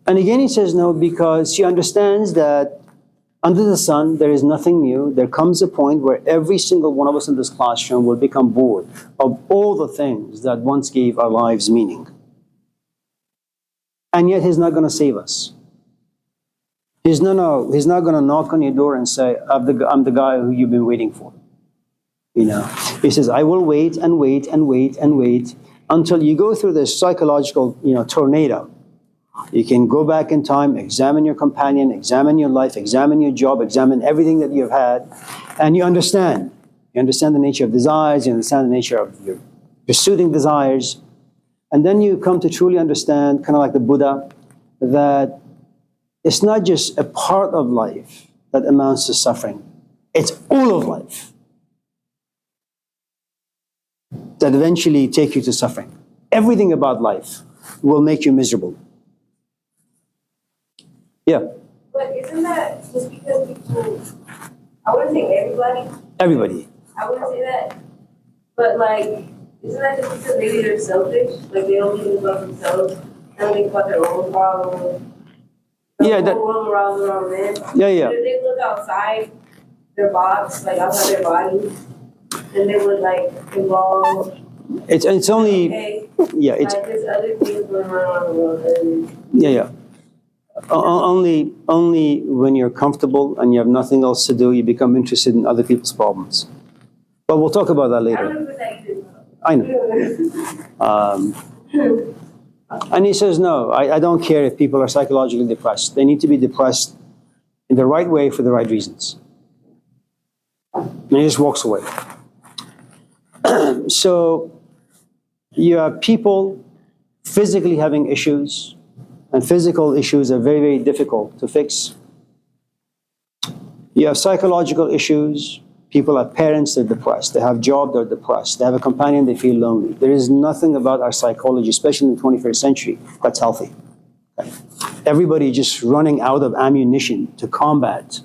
And again, he says no because she understands that under the sun, there is nothing new. There comes a point where every single one of us in this classroom will become bored of all the things that once gave our lives meaning. And yet he's not going to save us. He's not going to knock on your door and say, I'm the guy who you've been waiting for. He says, I will wait and wait and wait and wait until you go through this psychological, tornado. You can go back in time, examine your companion, examine your life, examine your job, examine everything that you've had, and you understand. You understand the nature of desires, you understand the nature of your pursuing desires, and then you come to truly understand, kind of like the Buddha, that it's not just a part of life that amounts to suffering. It's all of life that eventually take you to suffering. Everything about life will make you miserable. Yeah. But isn't that just because people, I wouldn't say everybody. Everybody. I wouldn't say that. But isn't that just because maybe they're selfish? Like they only think about themselves, they don't think about their own problems. Yeah, that. World around them. Yeah. But if they look outside their box, outside their body, then they would involve. It's only. Okay, yeah. there's other things going on around the world. Yeah. Only when you're comfortable and you have nothing else to do, you become interested in other people's problems. But we'll talk about that later. I don't know that either. I know. And he says, no, I don't care if people are psychologically depressed. They need to be depressed in the right way for the right reasons. And he just walks away. So you have people physically having issues, and physical issues are very, very difficult to fix. You have psychological issues. People have parents, they're depressed. They have job, they're depressed. They have a companion, they feel lonely. There is nothing about our psychology, especially in the 21st century, that's healthy. Okay? Everybody just running out of ammunition to combat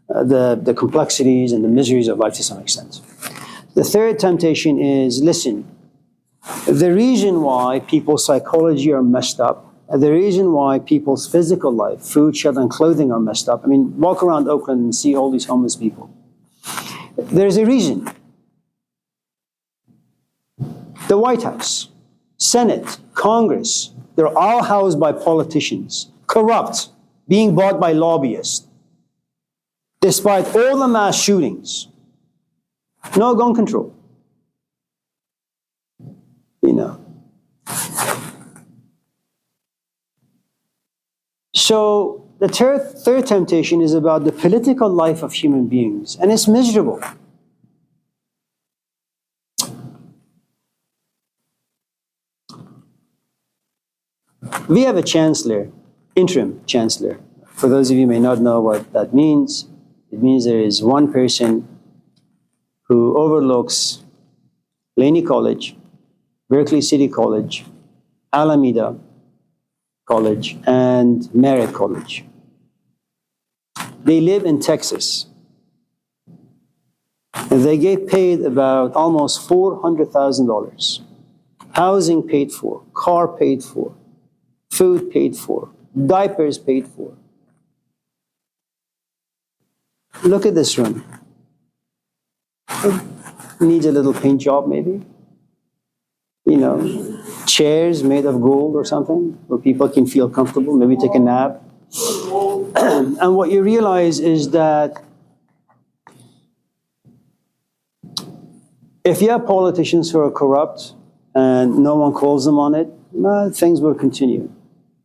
the complexities and the miseries of life to some extent. The third temptation is, listen, the reason why people's psychology are messed up, the reason why people's physical life, food, shelter, and clothing are messed up. I mean, walk around Oakland and see all these homeless people. There's a reason. The White House, Senate, Congress, they're all housed by politicians, corrupt, being bought by lobbyists. Despite all the mass shootings, no gun control. So the third temptation is about the political life of human beings, and it's miserable. We have a chancellor, interim chancellor. For those of you who may not know what that means, it means there is one person who overlooks Laney College, Berkeley City College, Alameda College, and Merritt College. They live in Texas. And they get paid about almost $400,000. Housing paid for, car paid for, food paid for, diapers paid for. Look at this room. Needs a little paint job, maybe. Chairs made of gold or something, where people can feel comfortable, maybe take a nap. And what you realize is that if you have politicians who are corrupt and no one calls them on it, things will continue.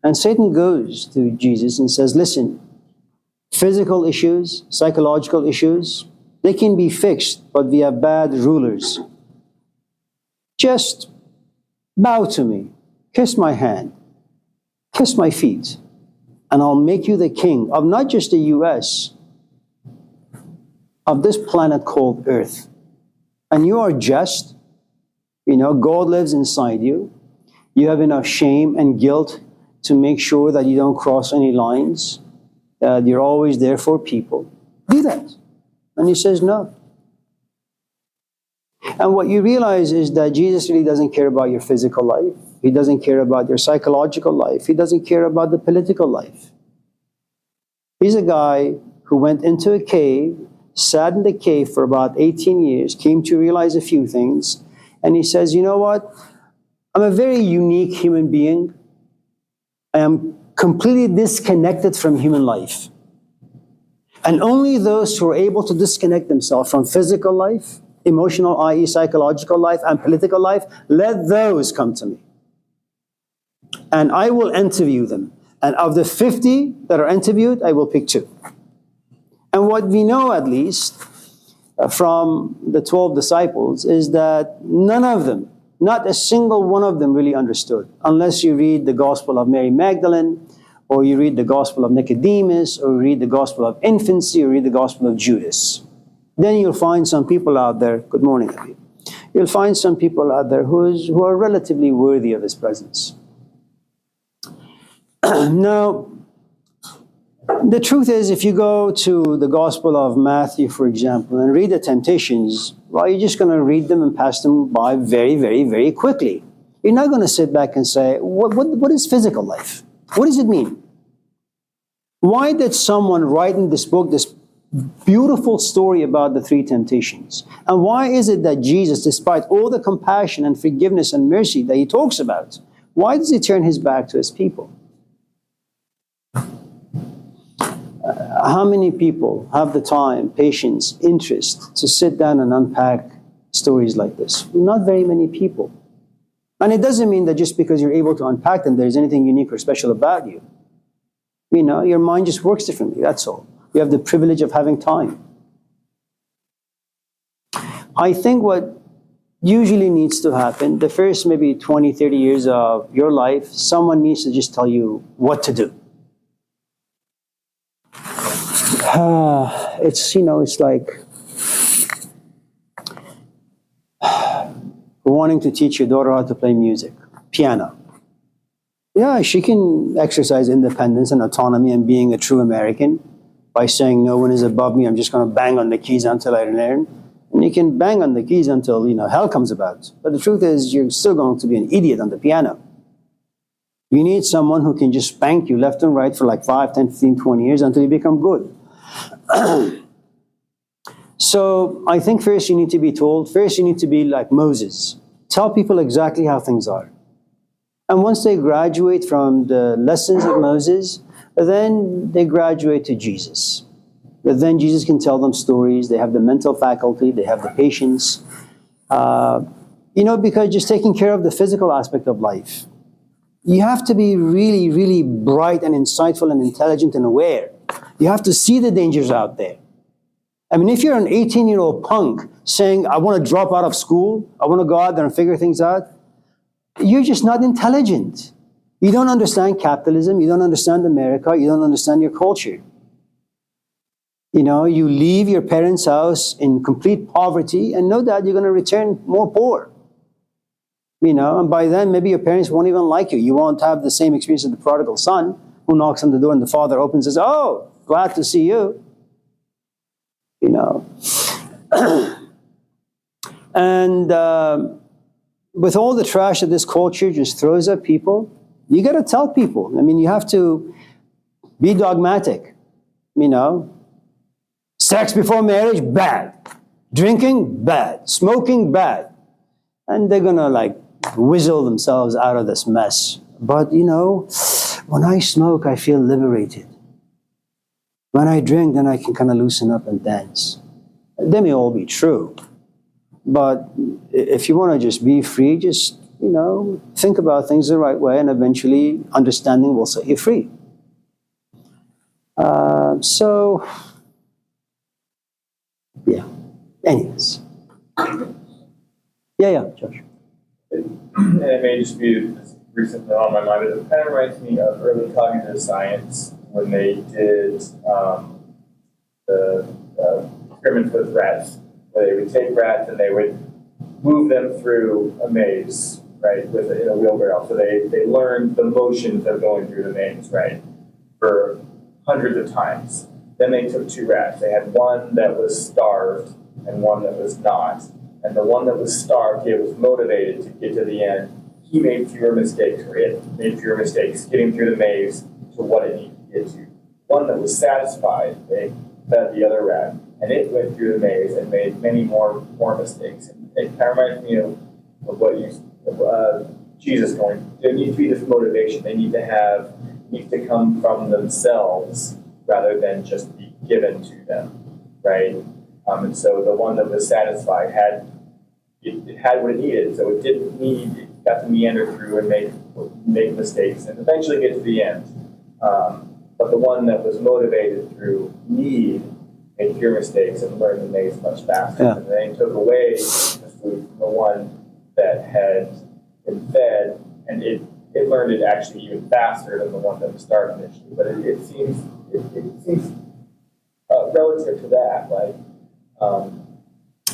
And Satan goes to Jesus and says, listen, physical issues, psychological issues, they can be fixed, but we have bad rulers. Just bow to me, kiss my hand, kiss my feet, and I'll make you the king of not just the US, of this planet called Earth. And you are just, God lives inside you. You have enough shame and guilt to make sure that you don't cross any lines. You're always there for people. Do that. And he says no. And what you realize is that Jesus really doesn't care about your physical life. He doesn't care about your psychological life. He doesn't care about the political life. He's a guy who went into a cave, sat in the cave for about 18 years, came to realize a few things, and he says, you know what? I'm a very unique human being. I am completely disconnected from human life. And only those who are able to disconnect themselves from physical life, emotional, i.e. psychological life, and political life, let those come to me. And I will interview them. And of the 50 that are interviewed, I will pick 2. And what we know, at least, from the 12 disciples, is that none of them, not a single one of them really understood, unless you read the Gospel of Mary Magdalene, or you read the Gospel of Nicodemus, or you read the Gospel of Infancy, or read the Gospel of Judas. Then you'll find some people out there, good morning, Amir. You'll find some people out there who are relatively worthy of his presence. Now, the truth is, if you go to the Gospel of Matthew, for example, and read the temptations, well, you're just going to read them and pass them by very, very, very quickly. You're not going to sit back and say, what is physical life? What does it mean? Why did someone write in this book this beautiful story about the 3 temptations? And why is it that Jesus, despite all the compassion and forgiveness and mercy that he talks about, why does he turn his back to his people? How many people have the time, patience, interest to sit down and unpack stories like this? Not very many people. And it doesn't mean that just because you're able to unpack them, there's anything unique or special about you. You know, your mind just works differently, that's all. You have the privilege of having time. I think what usually needs to happen, the first maybe 20, 30 years of your life, someone needs to just tell you what to do. It's like wanting to teach your daughter how to play music, piano. Yeah, she can exercise independence and autonomy and being a true American by saying no one is above me, I'm just going to bang on the keys until I learn. And you can bang on the keys until, hell comes about. But the truth is, you're still going to be an idiot on the piano. You need someone who can just spank you left and right for like 5, 10, 15, 20 years until you become good. So I think first you need to be told, first you need to be like Moses. Tell people exactly how things are. And once they graduate from the lessons of Moses, then they graduate to Jesus. But then Jesus can tell them stories, they have the mental faculty, they have the patience. Because just taking care of the physical aspect of life. You have to be really, really bright and insightful and intelligent and aware. You have to see the dangers out there. I mean, if you're an 18-year-old punk saying, I want to drop out of school, I want to go out there and figure things out, you're just not intelligent. You don't understand capitalism, you don't understand America, you don't understand your culture. You leave your parents' house in complete poverty and know that you're going to return more poor. And by then, maybe your parents won't even like you. You won't have the same experience as the prodigal son who knocks on the door and the father opens and says, oh, glad to see you. And with all the trash that this culture just throws at people, you got to tell people. I mean, you have to be dogmatic. Sex before marriage, bad. Drinking, bad. Smoking, bad. And they're going to whistle themselves out of this mess. But, when I smoke, I feel liberated. When I drink, then I can kind of loosen up and dance. They may all be true. But if you want to just be free, just, think about things the right way, and eventually understanding will set you free. Yeah. Anyways. Yeah, Josh. And it may just be recently on my mind, but it kind of reminds me of early cognitive science when they did the experiments with rats, where they would take rats and they would move them through a maze, right, in a wheelbarrow. So they learned the motions of going through the maze, right, for hundreds of times. Then they took 2 rats. They had one that was starved and one that was not. And the one that was starved, he was motivated to get to the end. he made fewer mistakes, or it made fewer mistakes getting through the maze to what it needed to get to. One that was satisfied, they fed the other rat, and it went through the maze and made many more mistakes. And it kind of reminds me of what Jesus going. There needs to be this motivation. They need to come from themselves rather than just be given to them, right? And so the one that was satisfied had what it needed, so it didn't need. It got to meander through and make mistakes and eventually get to the end. But the one that was motivated through need made fewer mistakes and learned the maze much faster. Yeah. And they took away the food from the one that had been fed, and it learned it actually even faster than the one that was starved initially. But it seems relative to that, like.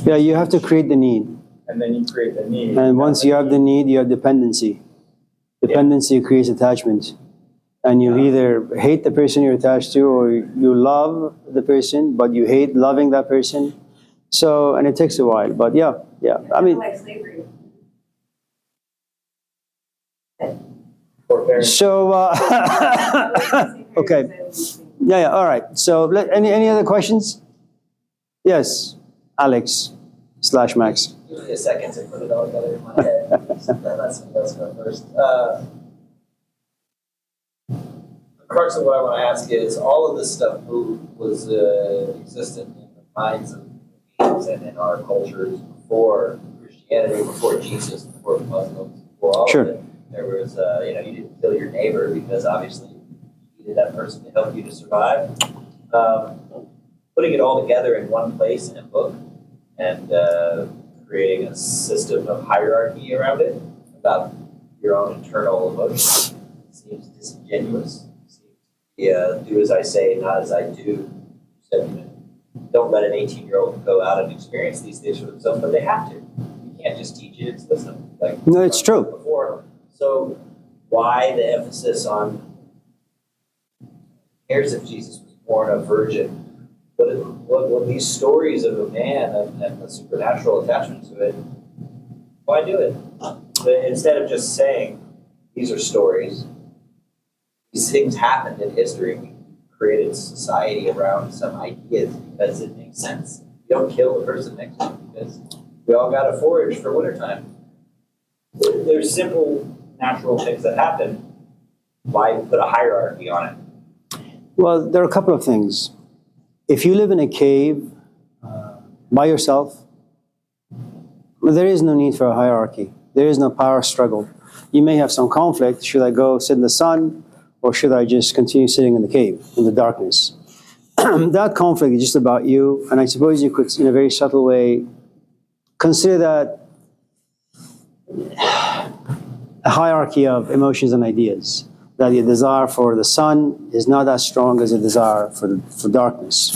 Yeah, you have to create the need. And then you create the need. And once you have the need, you have dependency. Dependency creates attachment. And you either hate the person you're attached to, or you love the person, but you hate loving that person. So, and it takes a while. But yeah. I mean, like slavery. so, okay. Yeah, all right. So, any other questions? Yes, Alex / Max. Give me a second to put it all together in my head. Let's go first. The crux of what I want to ask is, all of this stuff was existent in the minds of beings and in our cultures before Christianity, before Jesus, before Muslims, before all of it. There was, you didn't kill your neighbor because obviously you needed that person to help you to survive. Putting it all together in one place in a book and creating a system of hierarchy around it about your own internal emotions seems disingenuous. Do as I say, not as I do. So, don't let an 18-year-old go out and experience these things for themselves, but they have to. You can't just teach it. It's wisdom. No, it's true. Before. So why the emphasis on, here's if Jesus was born a virgin, what these stories of a man and the supernatural attachment to it, why do it? But instead of just saying, these are stories, these things happened in history. We created society around some ideas because it makes sense. You don't kill the person next to you because we all got to forage for wintertime. There's simple, natural things that happen. Why put a hierarchy on it? Well, there are a couple of things. If you live in a cave by yourself, there is no need for a hierarchy. There is no power struggle. You may have some conflict. Should I go sit in the sun, or should I just continue sitting in the cave, in the darkness? That conflict is just about you, and I suppose you could, in a very subtle way, consider that a hierarchy of emotions and ideas. That the desire for the sun is not as strong as a desire for darkness.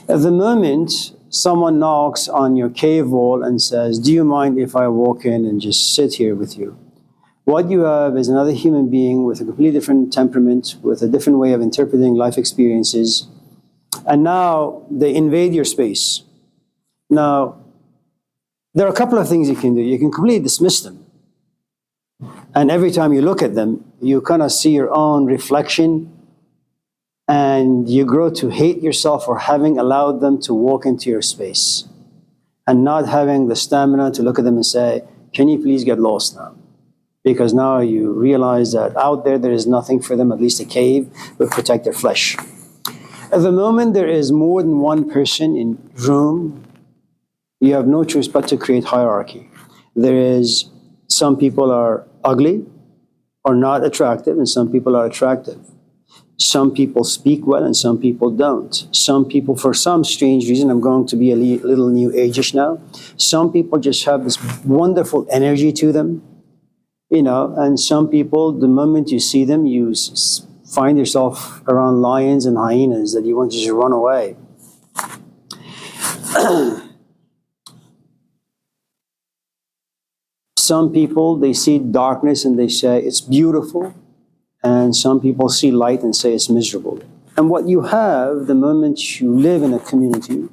At the moment someone knocks on your cave wall and says, "Do you mind if I walk in and just sit here with you?" What you have is another human being with a completely different temperament, with a different way of interpreting life experiences, and now they invade your space. Now, there are a couple of things you can do. You can completely dismiss them. And every time you look at them, you kind of see your own reflection, and you grow to hate yourself for having allowed them to walk into your space and not having the stamina to look at them and say, "Can you please get lost now?" Because now you realize that out there is nothing for them, at least a cave would protect their flesh. At the moment there is more than one person in room, you have no choice but to create hierarchy. There is, some people are ugly or not attractive, and some people are attractive. Some people speak well and some people don't. Some people, for some strange reason, I'm going to be a little new age-ish now, some people just have this wonderful energy to them, and some people, the moment you see them, you find yourself around lions and hyenas that you want to just run away. Some people, they see darkness and they say it's beautiful, and some people see light and say it's miserable. And what you have, the moment you live in a community,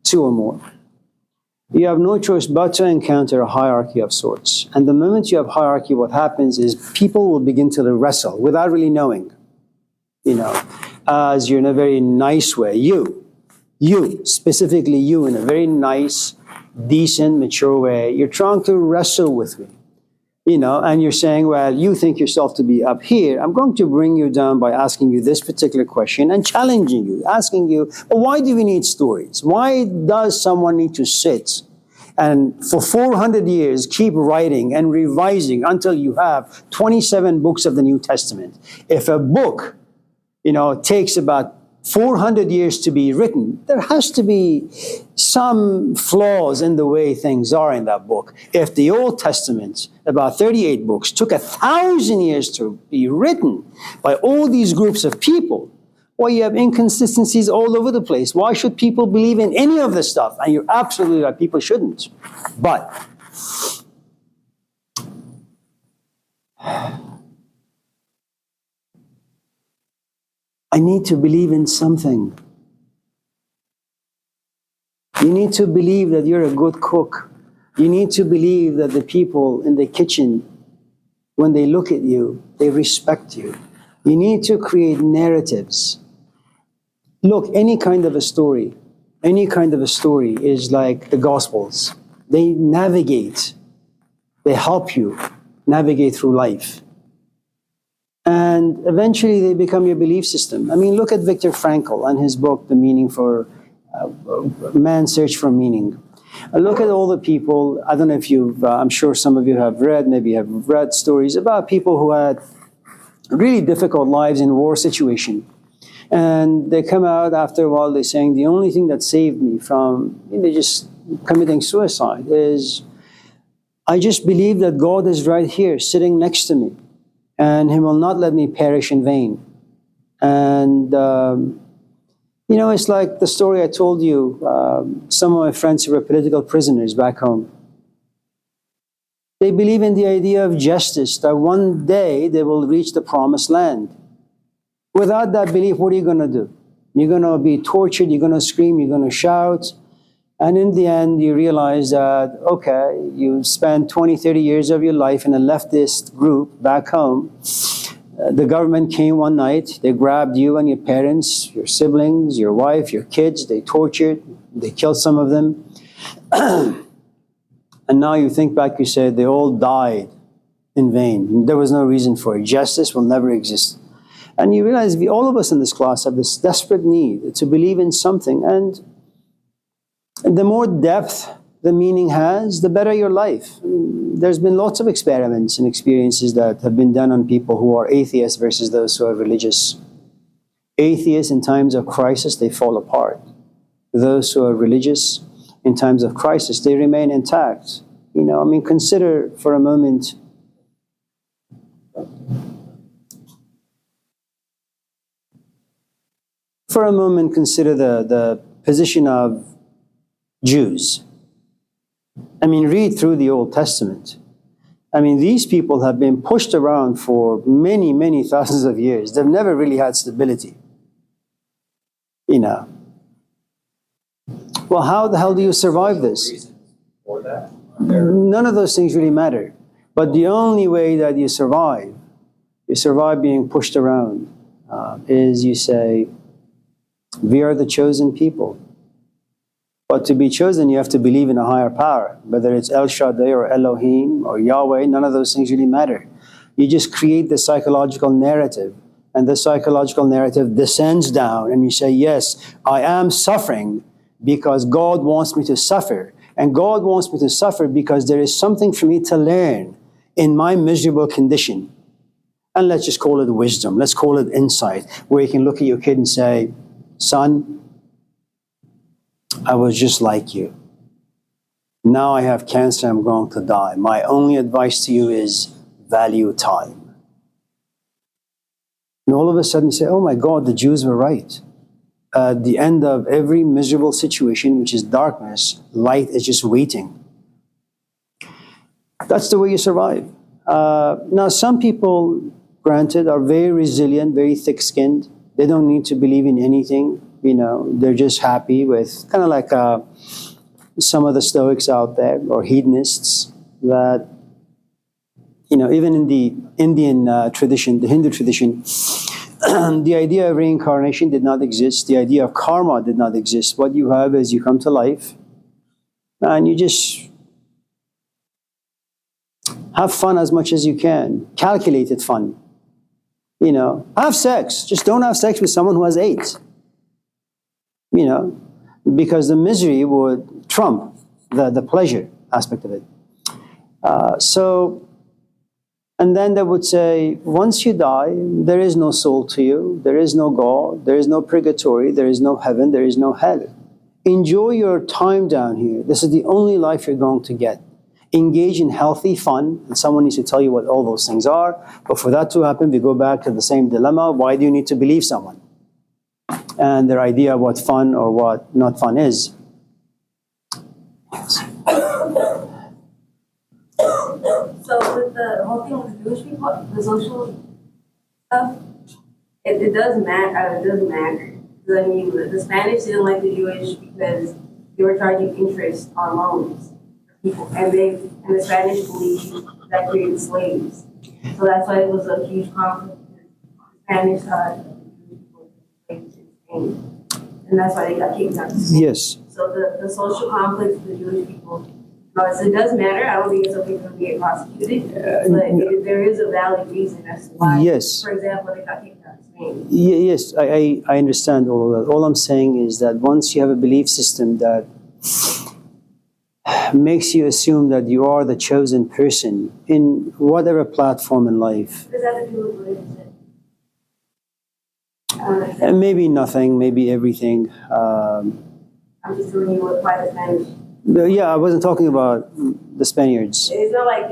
two or more, You have no choice but to encounter a hierarchy of sorts. And the moment you have hierarchy, what happens is people will begin to wrestle without really knowing, as you're in a very nice way. Specifically you, in a very nice, decent, mature way, you're trying to wrestle with me. And you're saying, well, you think yourself to be up here. I'm going to bring you down by asking you this particular question and challenging you, asking you, well, why do we need stories? Why does someone need to sit and for 400 years keep writing and revising until you have 27 books of the New Testament? If a book, takes about 400 years to be written, there has to be some flaws in the way things are in that book. If the Old Testament, about 38 books, took 1,000 years to be written by all these groups of people, well, you have inconsistencies all over the place. Why should people believe in any of this stuff? And you're absolutely right, people shouldn't. But I need to believe in something. You need to believe that you're a good cook. You need to believe that the people in the kitchen, when they look at you, they respect you. You need to create narratives. Look, any kind of a story is like the Gospels. They navigate, they help you navigate through life. And eventually they become your belief system. I mean, look at Viktor Frankl and his book, The Meaning for Man's Search for Meaning. Look at all the people, I don't know if I'm sure some of you have read, maybe have read stories about people who had really difficult lives in war situation. And they come out after a while, they're saying, the only thing that saved me from just committing suicide is I just believe that God is right here, sitting next to me. And He will not let me perish in vain. And, it's like the story I told you, some of my friends who were political prisoners back home. They believe in the idea of justice, that one day they will reach the promised land. Without that belief, what are you going to do? You're going to be tortured, you're going to scream, you're going to shout. And in the end, you realize that, okay, you spent 20, 30 years of your life in a leftist group back home. The government came one night, they grabbed you and your parents, your siblings, your wife, your kids, they tortured, they killed some of them. And now you think back, you say, they all died in vain. There was no reason for it. Justice will never exist. And you realize all of us in this class have this desperate need to believe in something. And the more depth the meaning has, the better your life. There's been lots of experiments and experiences that have been done on people who are atheists versus those who are religious. Atheists, in times of crisis, they fall apart. Those who are religious, in times of crisis, they remain intact. Consider for a moment consider the position of Jews. Read through the Old Testament. These people have been pushed around for many, many thousands of years. They've never really had stability. Well, how the hell do you survive this? None of those things really matter. But the only way that you survive being pushed around, is you say, we are the chosen people. But to be chosen, you have to believe in a higher power. Whether it's El Shaddai or Elohim or Yahweh, none of those things really matter. You just create the psychological narrative. And the psychological narrative descends down and you say, yes, I am suffering because God wants me to suffer. And God wants me to suffer because there is something for me to learn in my miserable condition. And let's just call it wisdom. Let's call it insight, where you can look at your kid and say, son, I was just like you. Now I have cancer, I'm going to die. My only advice to you is value time. And all of a sudden you say, oh my God, the Jews were right. At the end of every miserable situation, which is darkness, light is just waiting. That's the way you survive. Now some people, granted, are very resilient, very thick-skinned. They don't need to believe in anything. They're just happy with, kind of like some of the Stoics out there, or hedonists, that, even in the Indian tradition, the Hindu tradition, the idea of reincarnation did not exist. The idea of karma did not exist. What you have is you come to life and you just have fun as much as you can. Calculated fun. Have sex. Just don't have sex with someone who has AIDS. Because the misery would trump the pleasure aspect of it. And then they would say, once you die, there is no soul to you, there is no God, there is no purgatory, there is no heaven, there is no hell. Enjoy your time down here. This is the only life you're going to get. Engage in healthy fun, and someone needs to tell you what all those things are. But for that to happen, we go back to the same dilemma. Why do you need to believe someone? And their idea of what fun or what not fun is. So with the whole thing with the Jewish people, the social stuff, it does matter. It doesn't matter. Because, the Spanish didn't like the Jewish because they were charging interest on loans for people, and the Spanish believed that created slaves. So that's why it was a huge conflict. The Spanish thought the Jewish people were slaves in Spain, and that's why they got kicked out of Spain. Yes. So the social conflict with the Jewish people. So it does matter. I don't think it's okay for them to get prosecuted, but there is a valid reason as to why. Yes. For example, they got kicked out of Spain. Yes, I understand all of that. All I'm saying is that once you have a belief system that makes you assume that you are the chosen person in whatever platform in life, Does that have to do with religion? and maybe nothing, maybe everything. I'm just telling you why the Spanish. Yeah, I wasn't talking about the Spaniards. It's not like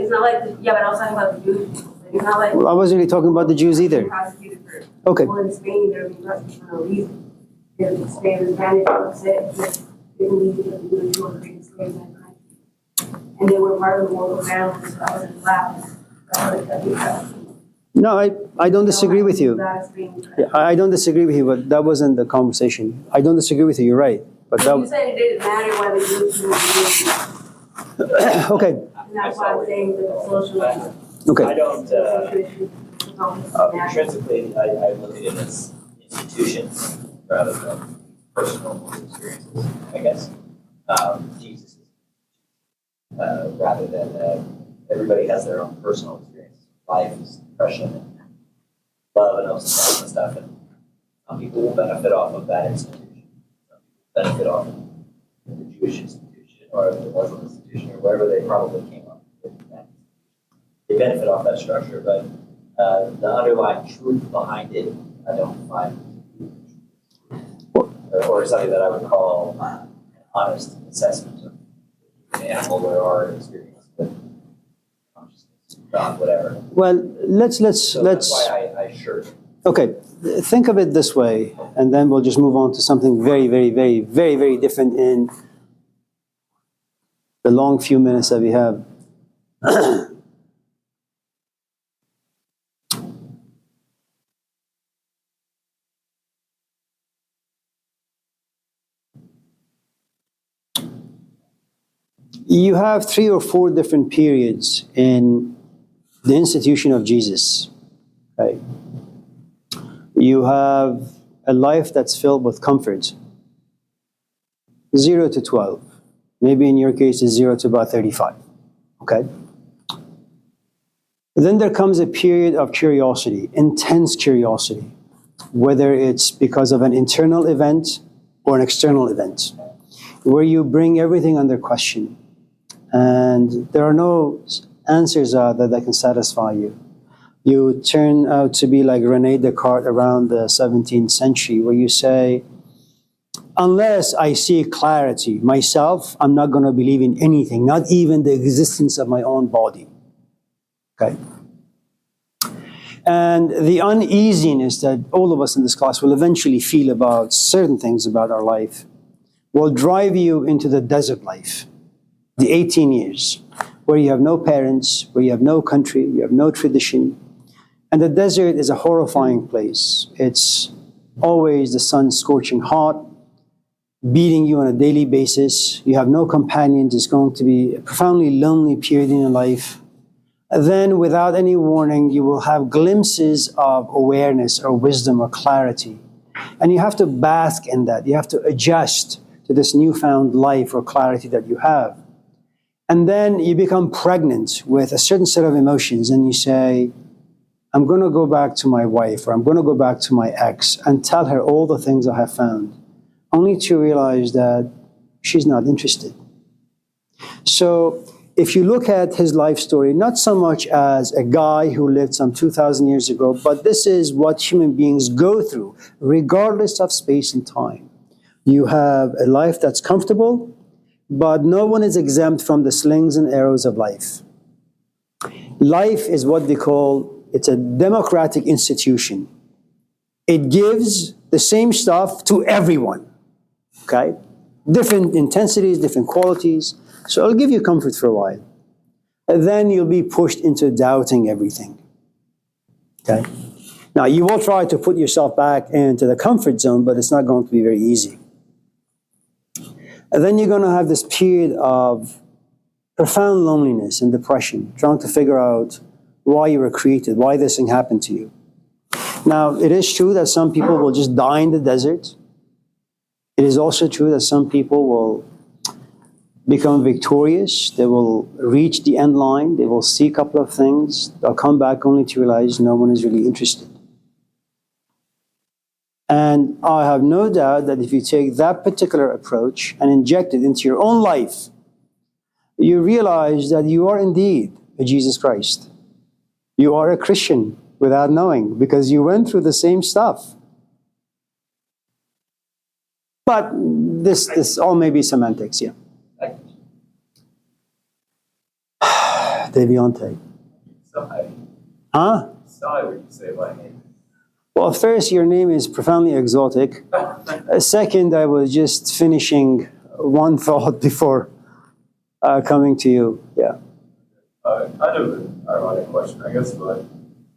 yeah, but I was talking about the Jewish people. It's not like Well, I wasn't really talking about the Jews either. prosecuted for. Okay. Well, in Spain, they're being prosecuted for no reason. In Spain, the Spanish were upset because they believed that the Jewish were the greatest slaves in the country, and they were part of the local family. So I was allowed. No, I don't disagree with you. Yeah, I don't disagree with you, but that wasn't the conversation. I don't disagree with you. You're right, but You said it didn't matter why the Jews were doing okay. and that's why I'm saying that the social. Okay. I don't, intrinsically, I look at it as institutions rather than personal experiences, I guess. Jesus, rather than everybody has their own personal experience. Life is depression and love and ups and downs and stuff, and some people will benefit off of that institution. Some people benefit off of the Jewish institution or the Muslim institution or wherever they probably came up with that. They benefit off that structure, but the underlying truth behind it, I don't find, or something that I would call an honest assessment of an animal or our experience with consciousness, God, whatever. Well, let's. So that's why I shirk. Okay, think of it this way, and then we'll just move on to something very, very, very, very, very different in the long few minutes that we have. You have 3 or 4 different periods in the institution of Jesus. Right? You have a life that's filled with comfort, 0 to 12. Maybe in your case, it's 0 to about 35. Okay? Then there comes a period of curiosity, intense curiosity, whether it's because of an internal event or an external event, where you bring everything under question. And there are no answers out there that can satisfy you. You turn out to be like Rene Descartes around the 17th century, where you say, unless I see clarity myself, I'm not going to believe in anything, not even the existence of my own body. Okay? And the uneasiness that all of us in this class will eventually feel about certain things about our life will drive you into the desert life, the 18 years, where you have no parents, where you have no country, you have no tradition. And the desert is a horrifying place. It's always the sun scorching hot. beating you on a daily basis. You have no companions. It's going to be a profoundly lonely period in your life. Then, without any warning, you will have glimpses of awareness or wisdom or clarity. And you have to bask in that. You have to adjust to this newfound life or clarity that you have. And then you become pregnant with a certain set of emotions and you say, I'm going to go back to my wife or I'm going to go back to my ex and tell her all the things I have found, only to realize that she's not interested. So if you look at his life story, not so much as a guy who lived some 2,000 years ago, but this is what human beings go through, regardless of space and time. You have a life that's comfortable, but no one is exempt from the slings and arrows of life. Life is what they call, it's a democratic institution. It gives the same stuff to everyone, okay? Different intensities, different qualities. So it'll give you comfort for a while. And then you'll be pushed into doubting everything, okay? Now, you will try to put yourself back into the comfort zone, but it's not going to be very easy. And then you're going to have this period of profound loneliness and depression, trying to figure out why you were created, why this thing happened to you. Now, it is true that some people will just die in the desert. It is also true that some people will become victorious. They will reach the end line. They will see a couple of things. They'll come back only to realize no one is really interested. And I have no doubt that if you take that particular approach and inject it into your own life, you realize that you are indeed a Jesus Christ. You are a Christian without knowing, because you went through the same stuff. But this all may be semantics, yeah. Deviante. Huh? Sorry what you say my name. Well, first, your name is profoundly exotic. Second, I was just finishing one thought before coming to you. Yeah. Kind of an ironic question, I guess, but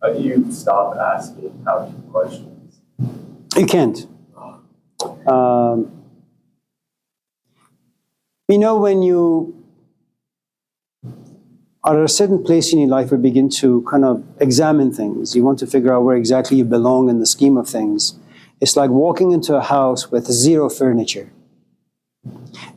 how do you stop asking how-to questions? You can't. When you are at a certain place in your life where you begin to kind of examine things, you want to figure out where exactly you belong in the scheme of things. It's like walking into a house with zero furniture.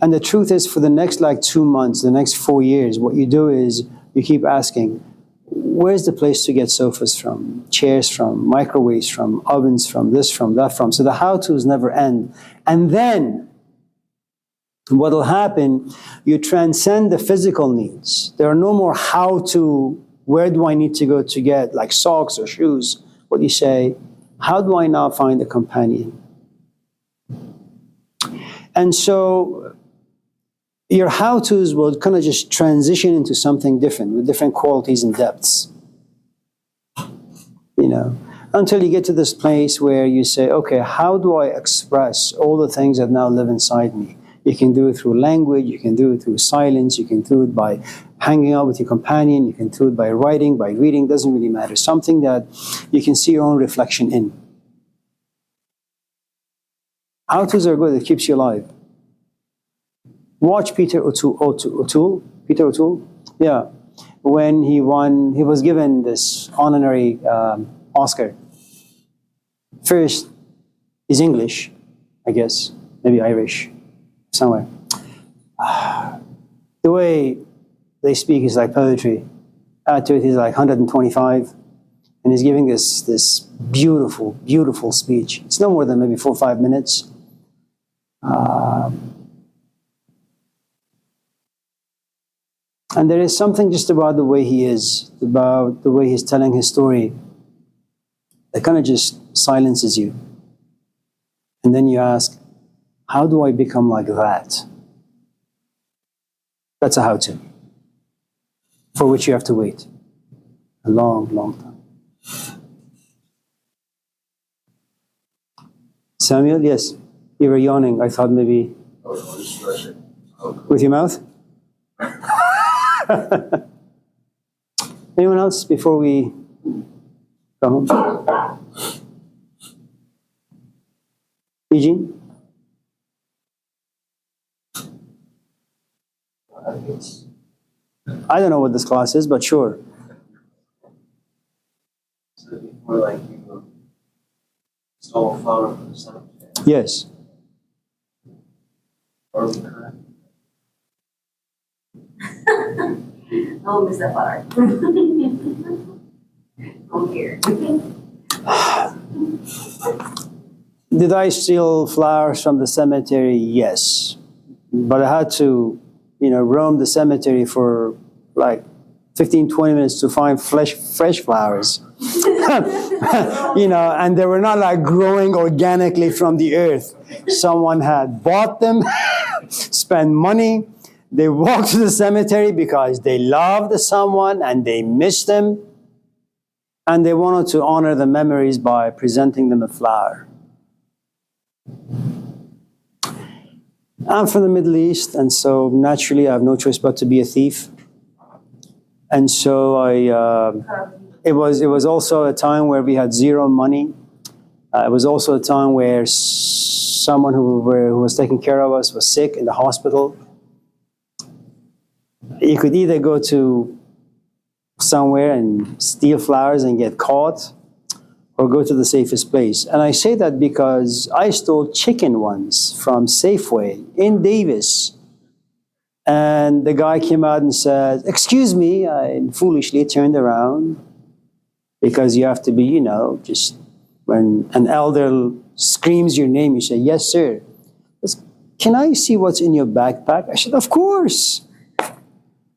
And the truth is, for the next 2 months, the next 4 years, what you do is you keep asking, where's the place to get sofas from, chairs from, microwaves from, ovens from, this from, that from. So the how-tos never end. And then what will happen, you transcend the physical needs. There are no more how-to, where do I need to go to get socks or shoes? What do you say? How do I now find a companion? And so your how-tos will kind of just transition into something different with different qualities and depths. Until you get to this place where you say, okay, how do I express all the things that now live inside me? You can do it through language, you can do it through silence, you can do it by hanging out with your companion, you can do it by writing, by reading, doesn't really matter. Something that you can see your own reflection in. How-tos are good, it keeps you alive. Watch Peter O'Toole. Peter O'Toole? Yeah. When he was given this honorary Oscar. First, he's English, I guess, maybe Irish, somewhere. The way they speak is like poetry. Add to it, he's 125, and he's giving this beautiful, beautiful speech. It's no more than maybe 4 or 5 minutes. And there is something just about the way he is, about the way he's telling his story, that kind of just silences you. And then you ask, how do I become like that? That's a how-to, for which you have to wait a long, long time. Samuel, yes, you were yawning. I thought maybe with your mouth. Anyone else before we go home? Eugene? I don't know what this class is, but sure. So before, like, you stole a flower from the cemetery, Yes. or we correct? I'll miss that part. I'm here. Did I steal flowers from the cemetery? Yes. But I had to, roam the cemetery for like 15, 20 minutes to find fresh flowers. And they were not like growing organically from the earth. Someone had bought them, spent money. They walked to the cemetery because they loved someone and they missed them. And they wanted to honor the memories by presenting them a flower. I'm from the Middle East, and so naturally I have no choice but to be a thief. And so it was also a time where we had zero money. It was also a time where someone who was taking care of us was sick in the hospital. You could either go to somewhere and steal flowers and get caught, or go to the safest place. And I say that because I stole chicken once from Safeway in Davis. And the guy came out and said, "Excuse me," I foolishly turned around, because you have to be, just when an elder screams your name, you say, "Yes, sir." He says, "Can I see what's in your backpack?" I said, "Of course."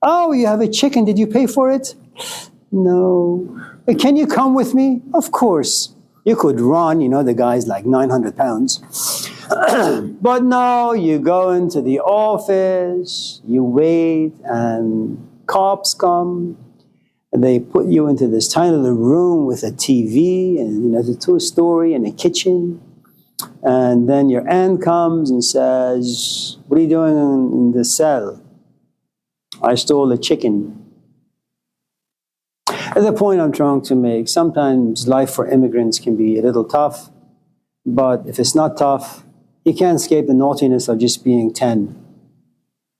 "Oh, you have a chicken. Did you pay for it?" "No." "Can you come with me?" "Of course." You could run, the guy's like 900 pounds. But no, you go into the office, you wait, and cops come. And they put you into this tiny little room with a TV and, the two-story and a kitchen. And then your aunt comes and says, "What are you doing in the cell?" "I stole a chicken." At the point I'm trying to make, sometimes life for immigrants can be a little tough, but if it's not tough, you can't escape the naughtiness of just being 10.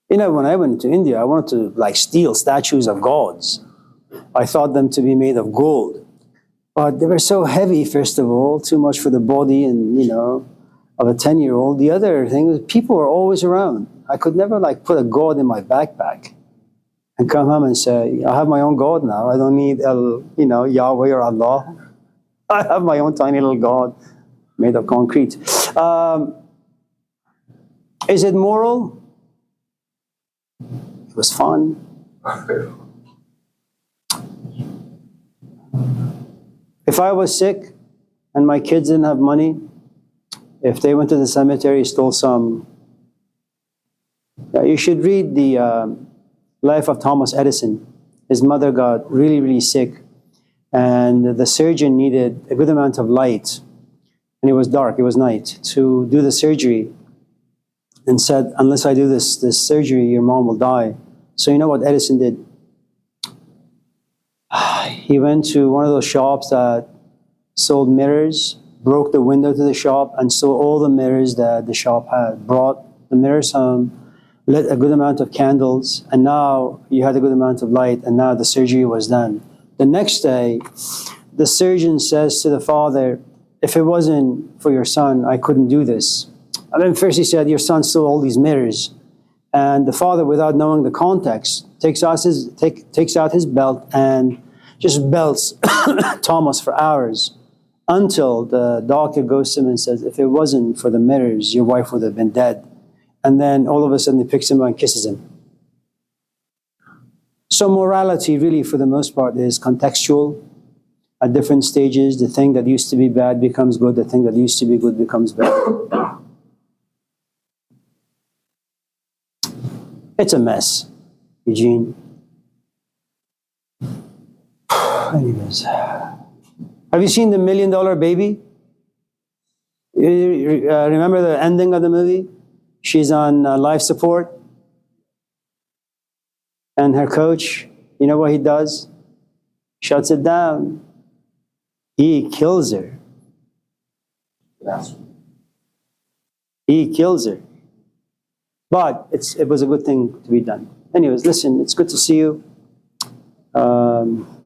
When I went to India, I wanted to steal statues of gods. I thought them to be made of gold, but they were so heavy, first of all, too much for the body and, of a 10-year-old. The other thing was people were always around. I could never put a god in my backpack and come home and say, "I have my own God now. I don't need Yahweh or Allah. I have my own tiny little God made of concrete." Is it moral? It was fun. If I was sick and my kids didn't have money, if they went to the cemetery, stole some, you should read the life of Thomas Edison. His mother got really, really sick, and the surgeon needed a good amount of light, and it was dark, it was night, to do the surgery, and said, "Unless I do this surgery, your mom will die." So you know what Edison did? He went to one of those shops that sold mirrors, broke the window to the shop, and stole all the mirrors that the shop had, brought the mirrors home, lit a good amount of candles, and now you had a good amount of light, and now the surgery was done. The next day, the surgeon says to the father, "If it wasn't for your son, I couldn't do this." And then first he said, "Your son stole all these mirrors." And the father, without knowing the context, takes out his belt and just belts Thomas for hours, until the doctor goes to him and says, "If it wasn't for the mirrors, your wife would have been dead." And then all of a sudden he picks him up and kisses him. So morality really, for the most part, is contextual. At different stages, the thing that used to be bad becomes good, the thing that used to be good becomes bad. It's a mess, Eugene. Anyways, have you seen the $1 Million Baby? Remember the ending of the movie? She's on life support. And her coach, you know what he does? Shuts it down. He kills her. He kills her. But it was a good thing to be done. anyways, listen, it's good to see you.